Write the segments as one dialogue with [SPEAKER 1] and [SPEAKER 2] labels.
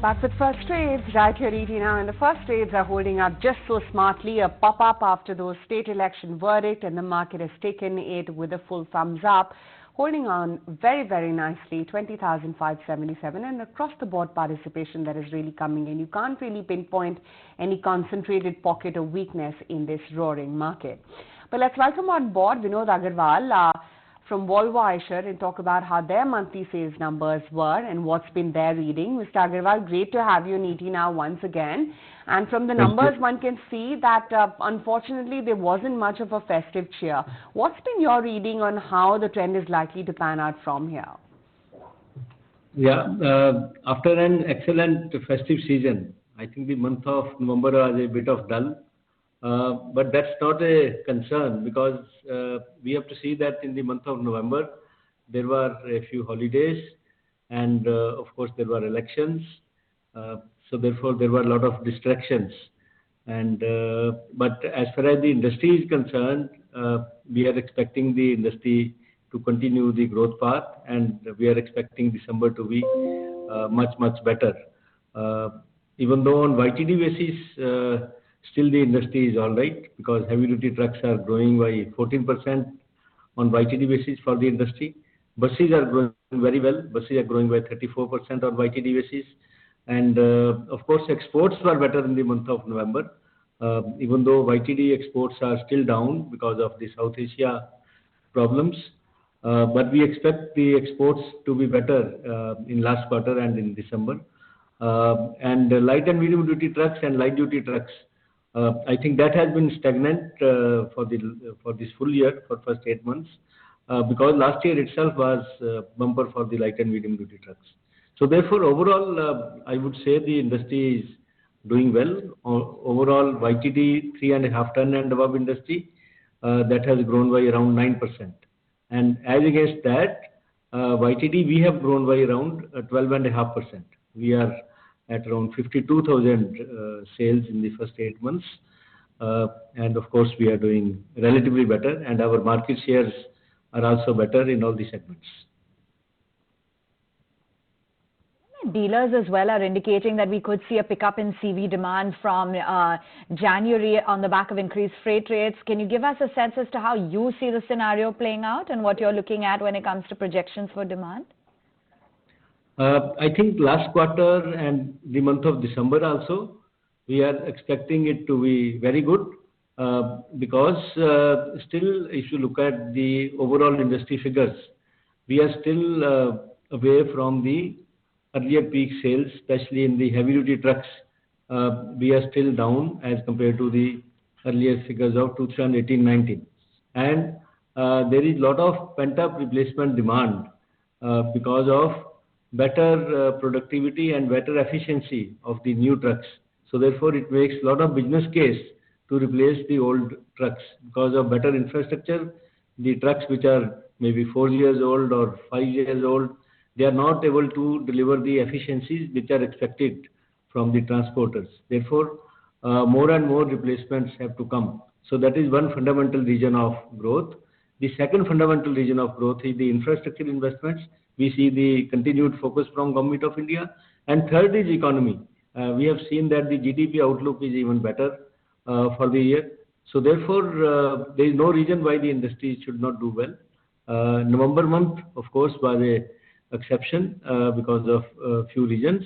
[SPEAKER 1] Back with first trades, right here eating now, and the first trades are holding up just so smartly, a pop-up after those state election verdict, and the market has taken it with a full thumbs up, holding on very, very nicely, 20,577, and across the board participation that is really coming in. You can't really pinpoint any concentrated pocket of weakness in this roaring market. But let's welcome on board Vinod Agarwal from Volvo Eicher and talk about how their monthly sales numbers were and what's been their reading. Mr. Agarwal, great to have you in ET now once again. And from the numbers, one can see that unfortunately there wasn't much of a festive cheer. What's been your reading on how the trend is likely to pan out from here?
[SPEAKER 2] Yeah, after an excellent festive season, I think the month of November was a bit of dull. But that's not a concern because we have to see that in the month of November, there were a few holidays and of course there were elections. So therefore there were a lot of distractions. And but as far as the industry is concerned, we are expecting the industry to continue the growth path, and we are expecting December to be much better. Even though on YTD basis, still the industry is all right because heavy duty trucks are growing by 14% on YTD basis for the industry. Buses are growing very well. Buses are growing by 34% on YTD basis. And of course, exports were better in the month of November, even though YTD exports are still down because of the South Asia problems. But we expect the exports to be better in last quarter and in December. And light and medium duty trucks and light duty trucks, I think that has been stagnant for this full year, for first 8 months, because last year itself was bumper for the light and medium duty trucks. So therefore, overall, I would say the industry is doing well. Overall, YTD 3.5 ton and above industry, that has grown by around 9%. And as against that, YTD we have grown by around 12.5%. We are at around 52,000 sales in the first 8 months. And of course, we are doing relatively better, and our market shares are also better in all the segments.
[SPEAKER 3] Dealers as well are indicating that we could see a pickup in CV demand from January on the back of increased freight rates. Can you give us a sense as to how you see the scenario playing out and what you're looking at when it comes to projections for demand?
[SPEAKER 2] I think last quarter and the month of December also, we are expecting it to be very good because still, if you look at the overall industry figures, we are still away from the earlier peak sales, especially in the heavy duty trucks. We are still down as compared to the earlier figures of 2018-19. And there is a lot of pent-up replacement demand because of better productivity and better efficiency of the new trucks. So therefore, it makes a lot of business case to replace the old trucks because of better infrastructure. The trucks which are maybe 4 years old or 5 years old, they are not able to deliver the efficiencies which are expected from the transporters. Therefore, more and more replacements have to come. So that is one fundamental reason of growth. The second fundamental reason of growth is the infrastructure investments. We see the continued focus from Government of India. And third is economy. We have seen that the GDP outlook is even better for the year. So therefore, there is no reason why the industry should not do well. November month, of course, was a exception because of a few reasons.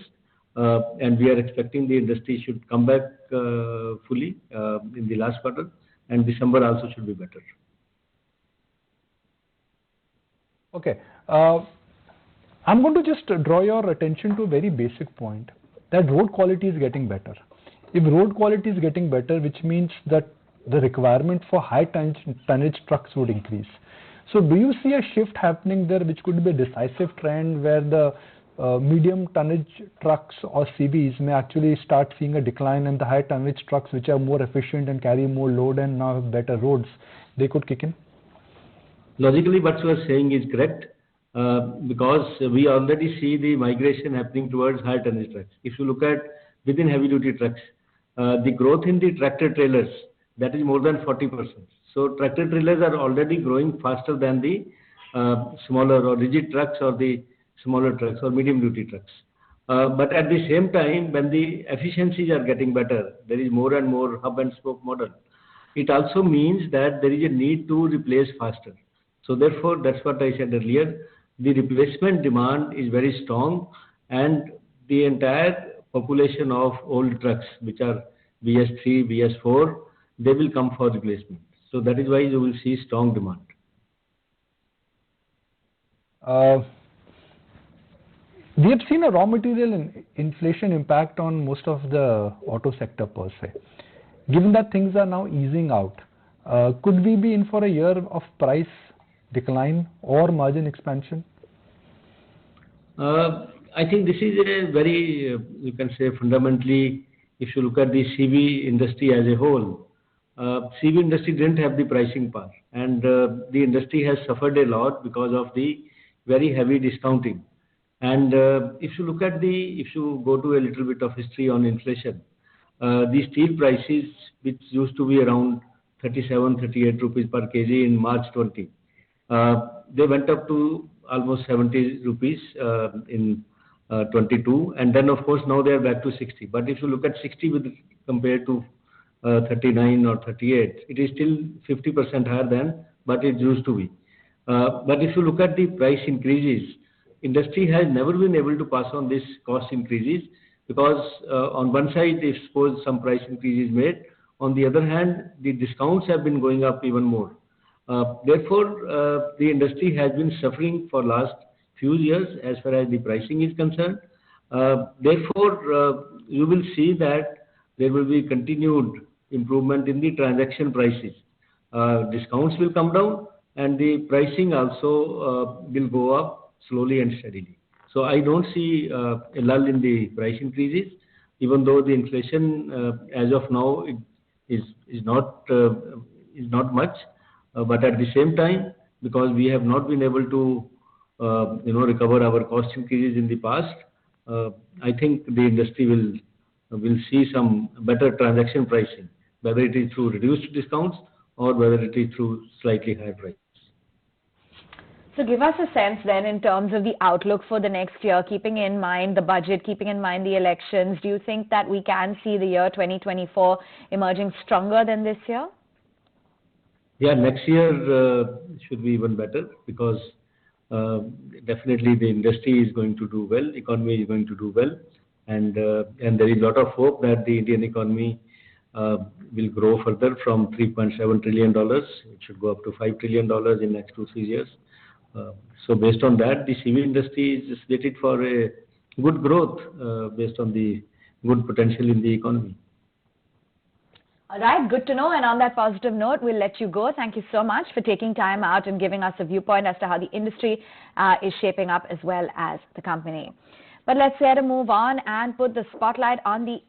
[SPEAKER 2] And we are expecting the industry should come back fully in the last quarter. And December also should be better.
[SPEAKER 4] Okay. I'm going to just draw your attention to a very basic point, that road quality is getting better. If road quality is getting better, which means that the requirement for high tonnage trucks would increase. So do you see a shift happening there which could be a decisive trend where the medium tonnage trucks or CVs may actually start seeing a decline, and the high tonnage trucks which are more efficient and carry more load and now have better roads, they could kick in?
[SPEAKER 2] Logically, what you are saying is correct. Because we already see the migration happening towards high tonnage trucks. If you look at within heavy duty trucks, the growth in the tractor trailers, that is more than 40%. So tractor trailers are already growing faster than the smaller or rigid trucks or the smaller trucks or medium duty trucks. But at the same time, when the efficiencies are getting better, there is more and more hub and spoke model. It also means that there is a need to replace faster. So therefore, that's what I said earlier. The replacement demand is very strong, and the entire population of old trucks, which are BS3, BS4, they will come for replacement. So that is why you will see strong demand.
[SPEAKER 4] We have seen a raw material inflation impact on most of the auto sector per se. Given that things are now easing out, could we be in for a year of price decline or margin expansion?
[SPEAKER 2] I think this is a very, you can say fundamentally, if you look at the CV industry as a whole, CV industry didn't have the pricing power, and the industry has suffered a lot because of the very heavy discounting. And if you go to a little bit of history on inflation, the steel prices, which used to be around 37, 38 rupees per kg in March 20, they went up to almost 70 rupees in 22, and then of course now they are back to 60. But if you look at 60 compared to 39 or 38, it is still 50% higher than what it used to be. But if you look at the price increases, industry has never been able to pass on this cost increases, because on one side, if suppose some price increase is made, on the other hand, the discounts have been going up even more. Therefore, the industry has been suffering for last few years as far as the pricing is concerned. Therefore, you will see that there will be continued improvement in the transaction prices. Discounts will come down, and the pricing also will go up slowly and steadily. So I don't see a lull in the price increases, even though the inflation as of now is not much. But at the same time, because we have not been able to recover our cost increases in the past, I think the industry will see some better transaction pricing, whether it is through reduced discounts or whether it is through slightly higher prices.
[SPEAKER 3] So give us a sense then in terms of the outlook for the next year, keeping in mind the budget, keeping in mind the elections. Do you think that we can see the year 2024 emerging stronger than this year?
[SPEAKER 2] Yeah, next year should be even better, because definitely the industry is going to do well, economy is going to do well, and there is a lot of hope that the Indian economy will grow further from $3.7 trillion. It should go up to $5 trillion in next 2-3 years. So based on that, the CV industry is slated for a good growth based on the good potential in the economy.
[SPEAKER 3] All right, good to know. And on that positive note, we'll let you go. Thank you so much for taking time out and giving us a viewpoint as to how the industry is shaping up, as well as the company. But let's here to move on and put the spotlight on the